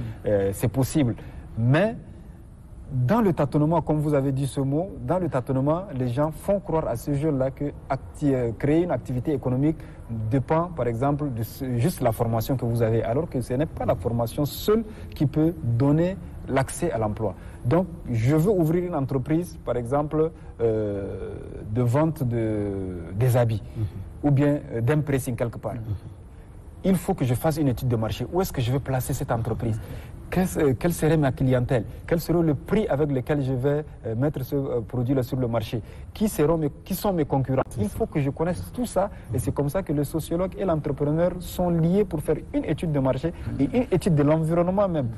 Speaker 2: c'est possible. Mais dans le tâtonnement, comme vous avez dit ce mot, dans le tâtonnement, les gens font croire à ces jeunes-là que créer une activité économique dépend, par exemple, de juste la formation que vous avez, alors que ce n'est pas la formation seule qui peut donner l'accès à l'emploi. Donc, je veux ouvrir une entreprise, par exemple, de vente des habits, ou bien d'un pressing quelque part. Il faut que je fasse une étude de marché. Où est-ce que je vais placer cette entreprise? Quelle serait ma clientèle? Quel sera le prix avec lequel je vais mettre ce produit-là sur le marché? Qui sont mes concurrents? Il faut que je connaisse tout ça. Et c'est comme ça que le sociologue et l'entrepreneur sont liés pour faire une étude de marché et une étude de l'environnement même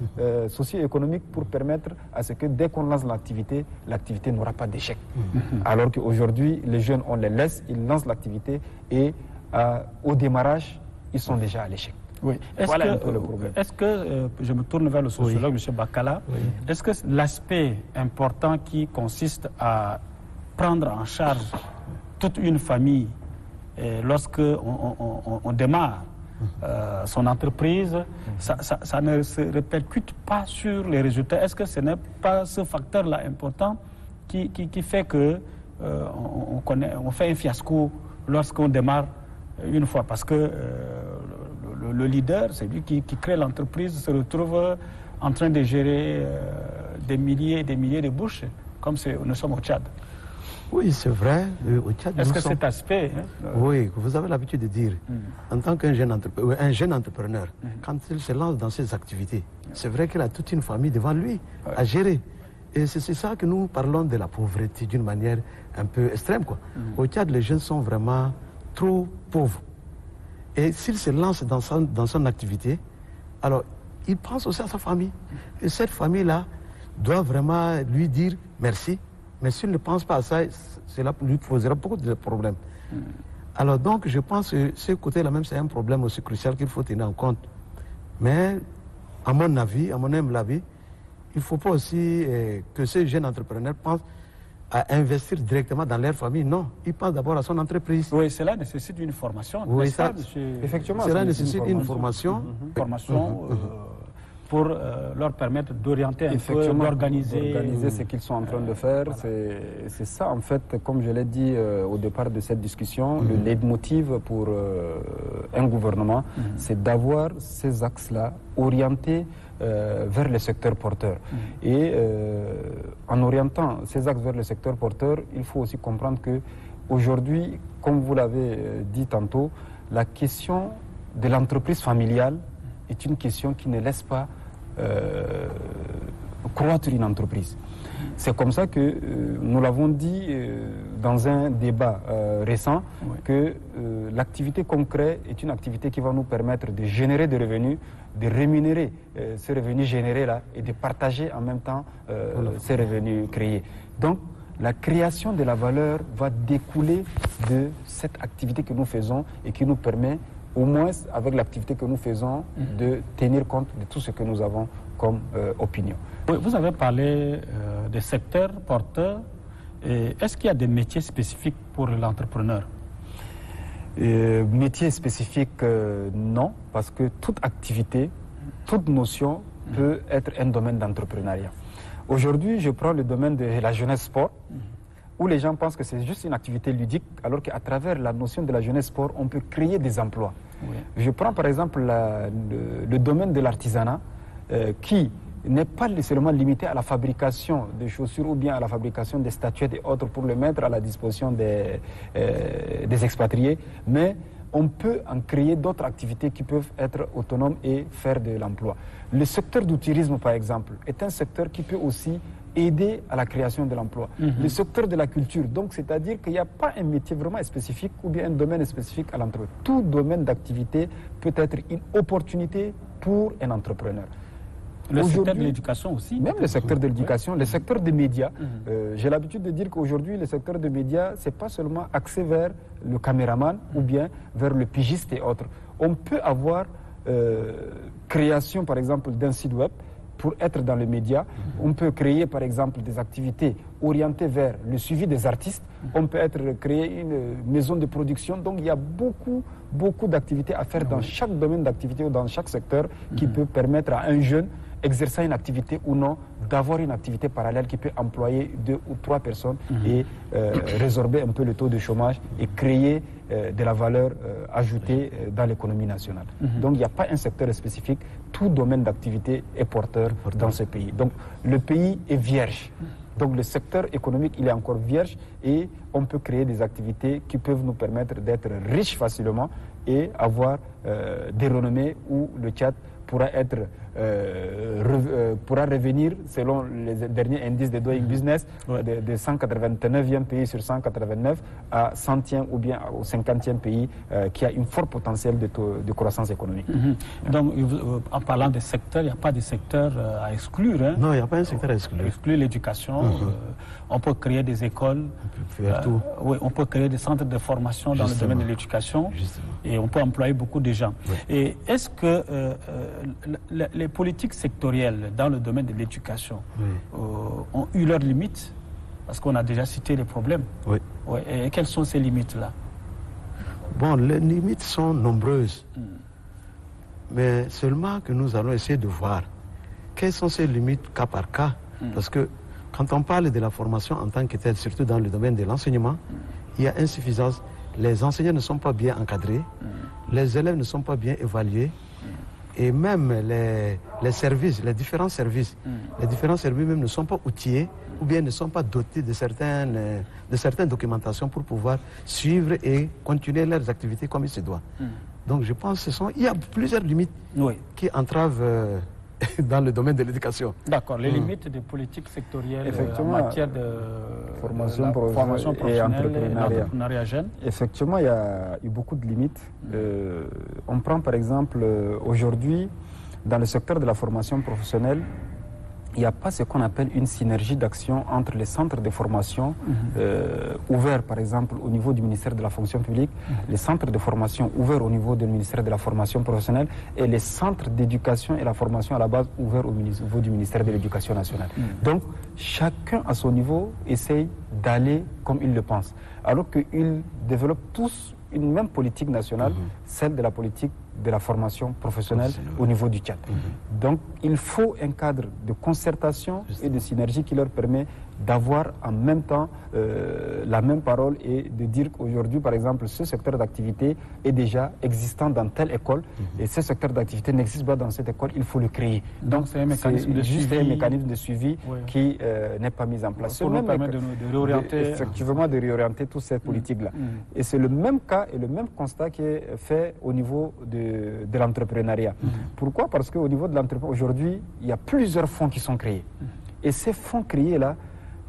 Speaker 2: socio-économique pour permettre à ce que dès qu'on lance l'activité n'aura pas d'échec. Alors qu'aujourd'hui, les jeunes, on les laisse, ils lancent l'activité et au démarrage, ils sont déjà à l'échec.
Speaker 1: Oui.
Speaker 2: Voilà un peu le problème.
Speaker 1: Est-ce que, je me tourne vers le sociologue, M. Bakala, est-ce que l'aspect important qui consiste à prendre en charge toute une famille lorsque on démarre son entreprise, ça ne se répercute pas sur les résultats? Est-ce que ce n'est pas ce facteur-là important qui fait que on fait un fiasco lorsqu'on démarre une fois? Parce que le leader, c'est lui qui crée l'entreprise, se retrouve en train de gérer des milliers et des milliers de bouches, comme nous sommes au Tchad.
Speaker 3: Oui, c'est vrai. Au Tchad,
Speaker 1: est-ce que cet aspect...
Speaker 3: Oui, vous avez l'habitude de dire, en tant qu'un jeune entrepreneur, quand il se lance dans ses activités, c'est vrai qu'il a toute une famille devant lui à gérer. Et c'est ça que nous parlons de la pauvreté d'une manière un peu extrême, quoi. Au Tchad, les jeunes sont vraiment trop pauvres. Et s'il se lance dans son activité, alors il pense aussi à sa famille. Et cette famille-là doit vraiment lui dire merci. Mais s'il ne pense pas à ça, cela lui posera beaucoup de problèmes. Alors donc, je pense que ce côté-là même, c'est un problème aussi crucial qu'il faut tenir en compte. Mais, à mon avis, à mon humble avis, il ne faut pas aussi que ces jeunes entrepreneurs pensent à investir directement dans leur famille. Non, ils pensent d'abord à son entreprise.
Speaker 1: Oui, cela nécessite une formation.
Speaker 3: Oui, ça,
Speaker 1: monsieur...
Speaker 2: Effectivement.
Speaker 3: Cela nécessite une formation.
Speaker 1: pour leur permettre d'orienter un peu, d'organiser
Speaker 2: ce qu'ils sont en train de faire. Voilà. C'est ça, en fait, comme je l'ai dit au départ de cette discussion, le leitmotiv pour un gouvernement, c'est d'avoir ces axes-là orientés vers le secteur porteur. Et en orientant ces axes vers le secteur porteur, il faut aussi comprendre que aujourd'hui, comme vous l'avez dit tantôt, la question de l'entreprise familiale est une question qui ne laisse pas croître une entreprise. C'est comme ça que nous l'avons dit dans un débat récent, que l'activité concrète est une activité qui va nous permettre de générer des revenus, de rémunérer ces revenus générés-là et de partager en même temps ces revenus créés. Donc, la création de la valeur va découler de cette activité que nous faisons et qui nous permet, au moins avec l'activité que nous faisons, de tenir compte de tout ce que nous avons comme opinion.
Speaker 1: Vous avez parlé des secteurs porteurs. Est-ce qu'il y a des métiers spécifiques pour l'entrepreneur?
Speaker 2: Métiers spécifiques, non, parce que toute activité, toute notion peut être un domaine d'entrepreneuriat. Aujourd'hui, je prends le domaine de la jeunesse sport, où les gens pensent que c'est juste une activité ludique, alors qu'à travers la notion de la jeunesse sport, on peut créer des emplois. Je prends par exemple le domaine de l'artisanat, qui n'est pas seulement limité à la fabrication de chaussures ou bien à la fabrication des statuettes et autres pour le mettre à la disposition des expatriés, mais on peut en créer d'autres activités qui peuvent être autonomes et faire de l'emploi. Le secteur du tourisme, par exemple, est un secteur qui peut aussi aider à la création de l'emploi. Le secteur de la culture, donc c'est-à-dire qu'il n'y a pas un métier vraiment spécifique ou bien un domaine spécifique à l'entreprise. Tout domaine d'activité peut être une opportunité pour un entrepreneur.
Speaker 1: Le secteur de l'éducation aussi.
Speaker 2: Même le secteur de l'éducation, le secteur des médias. J'ai l'habitude de dire qu'aujourd'hui, le secteur des médias, ce n'est pas seulement axé vers le caméraman ou bien vers le pigiste et autres. On peut avoir création, par exemple, d'un site web pour être dans les médias. On peut créer, par exemple, des activités orientées vers le suivi des artistes. On peut créer une maison de production. Donc, il y a beaucoup d'activités à faire dans chaque domaine d'activité ou dans chaque secteur qui peut permettre à un jeune exerçant une activité ou non, d'avoir une activité parallèle qui peut employer 2 ou 3 personnes et résorber un peu le taux de chômage et créer de la valeur ajoutée dans l'économie nationale. Donc il n'y a pas un secteur spécifique, tout domaine d'activité est porteur dans ce pays. Donc le pays est vierge. Donc le secteur économique, il est encore vierge et on peut créer des activités qui peuvent nous permettre d'être riches facilement et avoir des renommées où le Tchad pourra revenir, selon les derniers indices de Doing Business, de 189e pays sur 189 à 100e ou bien au 50e pays qui a un fort potentiel de croissance économique.
Speaker 1: Donc, en parlant des secteurs, il n'y a pas de secteur à exclure. Hein?
Speaker 3: Non, il n'y a pas un secteur à exclure.
Speaker 1: Exclure l'éducation, on peut créer des écoles,
Speaker 3: on peut faire tout.
Speaker 1: Oui, on peut créer des centres de formation dans le domaine de l'éducation et on peut employer beaucoup de gens. Et est-ce que les politiques sectorielles dans le domaine de l'éducation ont eu leurs limites? Parce qu'on a déjà cité les problèmes. Et quelles sont ces limites-là?
Speaker 3: Bon, les limites sont nombreuses. Mais seulement que nous allons essayer de voir quelles sont ces limites cas par cas. Parce que quand on parle de la formation en tant que telle, surtout dans le domaine de l'enseignement, il y a insuffisance. Les enseignants ne sont pas bien encadrés, les élèves ne sont pas bien évalués, et même les services, les différents services même ne sont pas outillés ou bien ne sont pas dotés de certaines documentations pour pouvoir suivre et continuer leurs activités comme il se doit. Donc je pense qu'il y a plusieurs limites qui entravent dans le domaine de l'éducation.
Speaker 1: D'accord, les limites des politiques sectorielles en matière de
Speaker 2: formation
Speaker 1: professionnelle et entrepreneuriat jeune.
Speaker 2: Effectivement, il y a eu beaucoup de limites. On prend par exemple aujourd'hui, dans le secteur de la formation professionnelle, il n'y a pas ce qu'on appelle une synergie d'action entre les centres de formation ouverts, par exemple, au niveau du ministère de la fonction publique, les centres de formation ouverts au niveau du ministère de la formation professionnelle et les centres d'éducation et la formation à la base ouverts au niveau du ministère de l'éducation nationale. Donc, chacun à son niveau essaye d'aller comme il le pense, alors qu'ils développent tous une même politique nationale, celle de la politique de la formation professionnelle au niveau du Tchad. Donc il faut un cadre de concertation et de synergie qui leur permet d'avoir en même temps la même parole et de dire qu'aujourd'hui, par exemple, ce secteur d'activité est déjà existant dans telle école et ce secteur d'activité n'existe pas dans cette école, il faut le créer. Donc
Speaker 1: c'est un mécanisme de
Speaker 2: juste
Speaker 1: suivi.
Speaker 2: un mécanisme de suivi qui n'est pas mis en place.
Speaker 1: Pour nous permettre de réorienter.
Speaker 2: Effectivement, de réorienter toute cette politique-là. Et c'est le même cas et le même constat qui est fait au niveau de l'entrepreneuriat. Pourquoi? Parce qu'au niveau de l'entrepreneuriat, aujourd'hui, il y a plusieurs fonds qui sont créés. Et ces fonds créés-là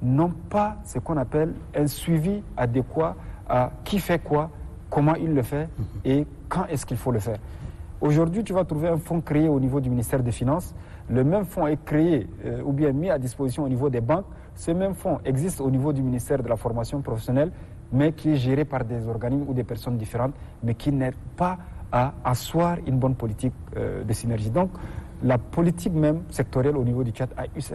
Speaker 2: n'ont pas ce qu'on appelle un suivi adéquat à qui fait quoi, comment il le fait et quand est-ce qu'il faut le faire. Aujourd'hui, tu vas trouver un fonds créé au niveau du ministère des Finances. Le même fonds est créé ou bien mis à disposition au niveau des banques. Ce même fonds existe au niveau du ministère de la formation professionnelle, mais qui est géré par des organismes ou des personnes différentes, mais qui n'aident pas à asseoir une bonne politique de synergie. Donc, la politique même sectorielle au niveau du Tchad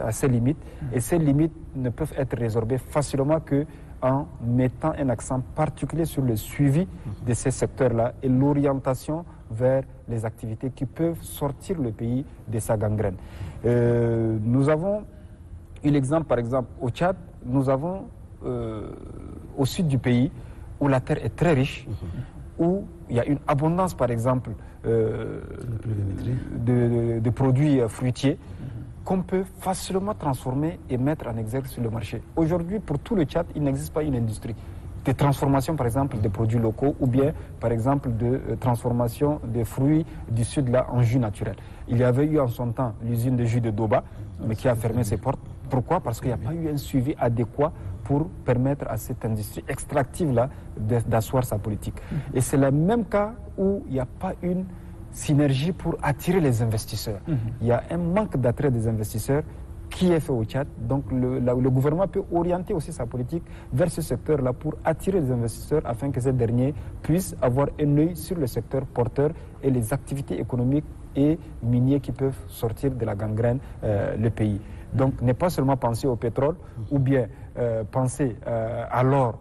Speaker 2: a ses limites et ces limites ne peuvent être résorbées facilement qu'en mettant un accent particulier sur le suivi de ces secteurs-là et l'orientation vers les activités qui peuvent sortir le pays de sa gangrène. Nous avons eu l'exemple, par exemple, au Tchad, nous avons au sud du pays où la terre est très riche, où il y a une abondance, par exemple, de produits fruitiers qu'on peut facilement transformer et mettre en exergue sur le marché. Aujourd'hui, pour tout le Tchad, il n'existe pas une industrie de transformation, par exemple, des produits locaux ou bien, par exemple, de transformation des fruits du sud là en jus naturel. Il y avait eu en son temps l'usine de jus de Doba, mais qui a fermé ses portes. Pourquoi? Parce qu'il n'y a pas eu un suivi adéquat pour permettre à cette industrie extractive-là d'asseoir sa politique. Et c'est le même cas où il n'y a pas une synergie pour attirer les investisseurs. Il y a un manque d'attrait des investisseurs qui est fait au Tchad. Donc le gouvernement peut orienter aussi sa politique vers ce secteur-là pour attirer les investisseurs afin que ces derniers puissent avoir un œil sur le secteur porteur et les activités économiques et miniers qui peuvent sortir de la gangrène le pays. Donc, n'est pas seulement penser au pétrole ou bien penser à l'or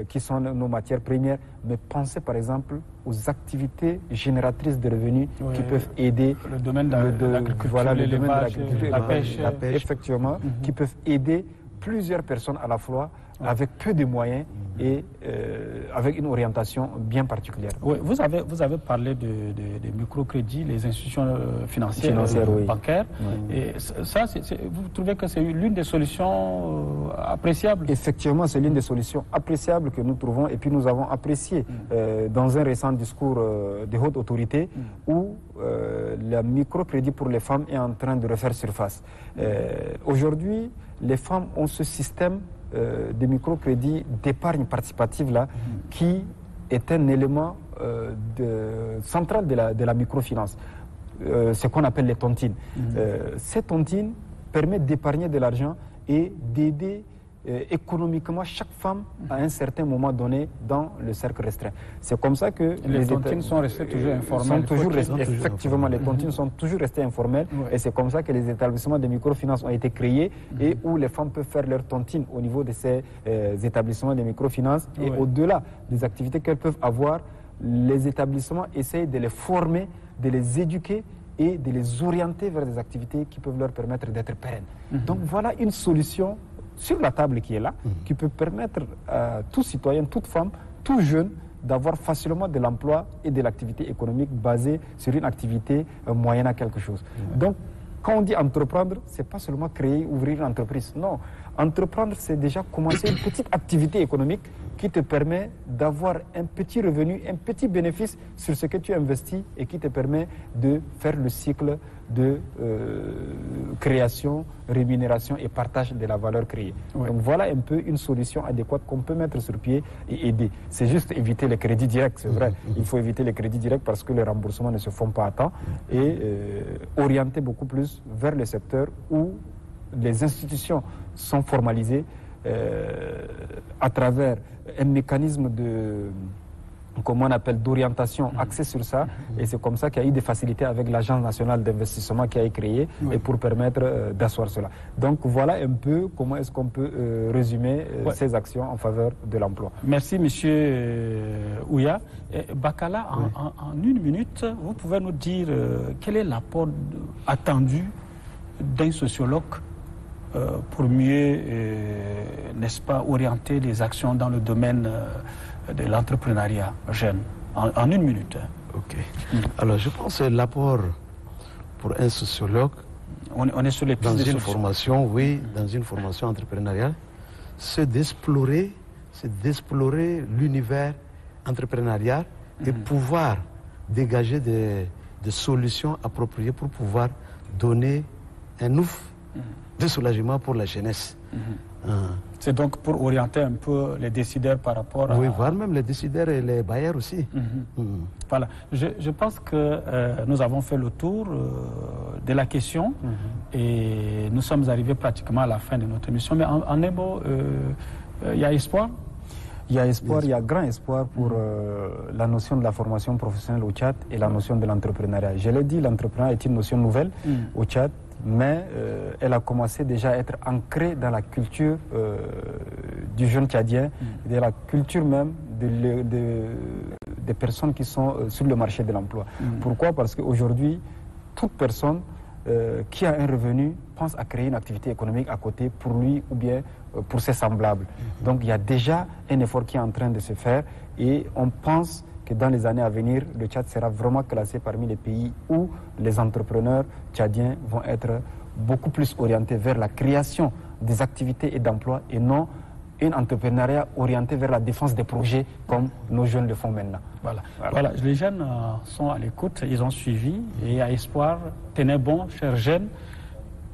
Speaker 2: qui sont nos matières premières, mais penser par exemple aux activités génératrices de revenus qui peuvent aider
Speaker 1: le domaine de l'agriculture,
Speaker 2: voilà, le domaine de l'agriculture,
Speaker 1: la pêche,
Speaker 2: effectivement, qui peuvent aider plusieurs personnes à la fois avec peu de moyens et avec une orientation bien particulière.
Speaker 1: Oui, vous avez parlé des microcrédits, les institutions financières
Speaker 2: oui.
Speaker 1: bancaires. Oui. Et ça, vous trouvez que c'est l'une des solutions appréciables?
Speaker 2: Effectivement, c'est l'une des solutions appréciables que nous trouvons et puis nous avons apprécié dans un récent discours des hautes autorités où le microcrédit pour les femmes est en train de refaire surface. Aujourd'hui, les femmes ont ce système de microcrédit d'épargne participative là, qui est un élément central de la microfinance, ce qu'on appelle les tontines. Ces tontines permettent d'épargner de l'argent et d'aider économiquement chaque femme à un certain moment donné dans le cercle restreint. C'est comme ça que
Speaker 1: les tontines sont restées toujours informelles.
Speaker 2: Effectivement, les tontines sont toujours restées informelles et c'est comme ça que les établissements de microfinance ont été créés et où les femmes peuvent faire leurs tontines au niveau de ces établissements de microfinance et au-delà des activités qu'elles peuvent avoir, les établissements essayent de les former, de les éduquer et de les orienter vers des activités qui peuvent leur permettre d'être pérennes. Donc voilà une solution sur la table qui est là, qui peut permettre à tout citoyen, toute femme, tout jeune, d'avoir facilement de l'emploi et de l'activité économique basée sur une activité moyenne à quelque chose. Donc, quand on dit entreprendre, ce n'est pas seulement créer, ouvrir une entreprise. Non, entreprendre, c'est déjà commencer une petite activité économique qui te permet d'avoir un petit revenu, un petit bénéfice sur ce que tu investis et qui te permet de faire le cycle de création, rémunération et partage de la valeur créée. Donc voilà un peu une solution adéquate qu'on peut mettre sur pied et aider. C'est juste éviter les crédits directs, c'est vrai. Il faut éviter les crédits directs parce que les remboursements ne se font pas à temps et orienter beaucoup plus vers le secteur où les institutions sont formalisées à travers un mécanisme comment on appelle, d'orientation axée sur ça. Et c'est comme ça qu'il y a eu des facilités avec l'Agence nationale d'investissement qui a été créée et pour permettre d'asseoir cela. Donc voilà un peu comment est-ce qu'on peut résumer ces actions en faveur de l'emploi.
Speaker 1: Merci Monsieur Ouya. Bakala, en une minute, vous pouvez nous dire quel est l'apport attendu d'un sociologue pour mieux, n'est-ce pas, orienter les actions dans le domaine de l'entrepreneuriat jeune, en une minute.
Speaker 3: Ok. Alors je pense que l'apport pour un sociologue
Speaker 1: on est sur les
Speaker 3: dans une formation, dans une formation entrepreneuriale, c'est d'explorer l'univers entrepreneurial et pouvoir dégager des solutions appropriées pour pouvoir donner un ouf de soulagement pour la jeunesse.
Speaker 1: C'est donc pour orienter un peu les décideurs par rapport à...
Speaker 3: Oui, voire même les décideurs et les bailleurs aussi.
Speaker 1: Voilà. Je pense que nous avons fait le tour de la question et nous sommes arrivés pratiquement à la fin de notre émission. Mais en un mot, il y a espoir?
Speaker 2: Il y a espoir, il y a grand espoir pour la notion de la formation professionnelle au Tchad et la notion de l'entrepreneuriat. Je l'ai dit, l'entrepreneuriat est une notion nouvelle au Tchad, mais elle a commencé déjà à être ancrée dans la culture du jeune Tchadien, de la culture même des personnes qui sont sur le marché de l'emploi. Pourquoi? Parce qu'aujourd'hui, toute personne qui a un revenu pense à créer une activité économique à côté pour lui ou bien pour ses semblables. Donc il y a déjà un effort qui est en train de se faire et on pense que dans les années à venir, le Tchad sera vraiment classé parmi les pays où les entrepreneurs tchadiens vont être beaucoup plus orientés vers la création des activités et d'emplois et non un entrepreneuriat orienté vers la défense des projets comme nos jeunes le font maintenant.
Speaker 1: Voilà. Les jeunes sont à l'écoute, ils ont suivi et à espoir, tenez bon, chers jeunes.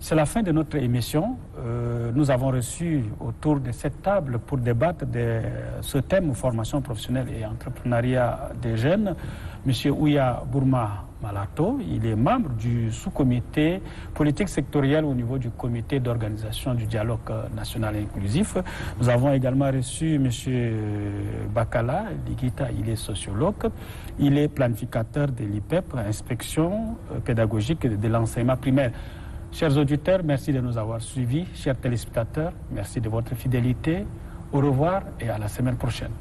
Speaker 1: C'est la fin de notre émission. Nous avons reçu autour de cette table pour débattre de ce thème formation professionnelle et entrepreneuriat des jeunes, M. Ouya Bourma Malato. Il est membre du sous-comité politique sectoriel au niveau du comité d'organisation du dialogue national et inclusif. Nous avons également reçu M. Bakala Ligita, il est sociologue. Il est planificateur de l'IPEP, inspection pédagogique de l'enseignement primaire. Chers auditeurs, merci de nous avoir suivis. Chers téléspectateurs, merci de votre fidélité. Au revoir et à la semaine prochaine.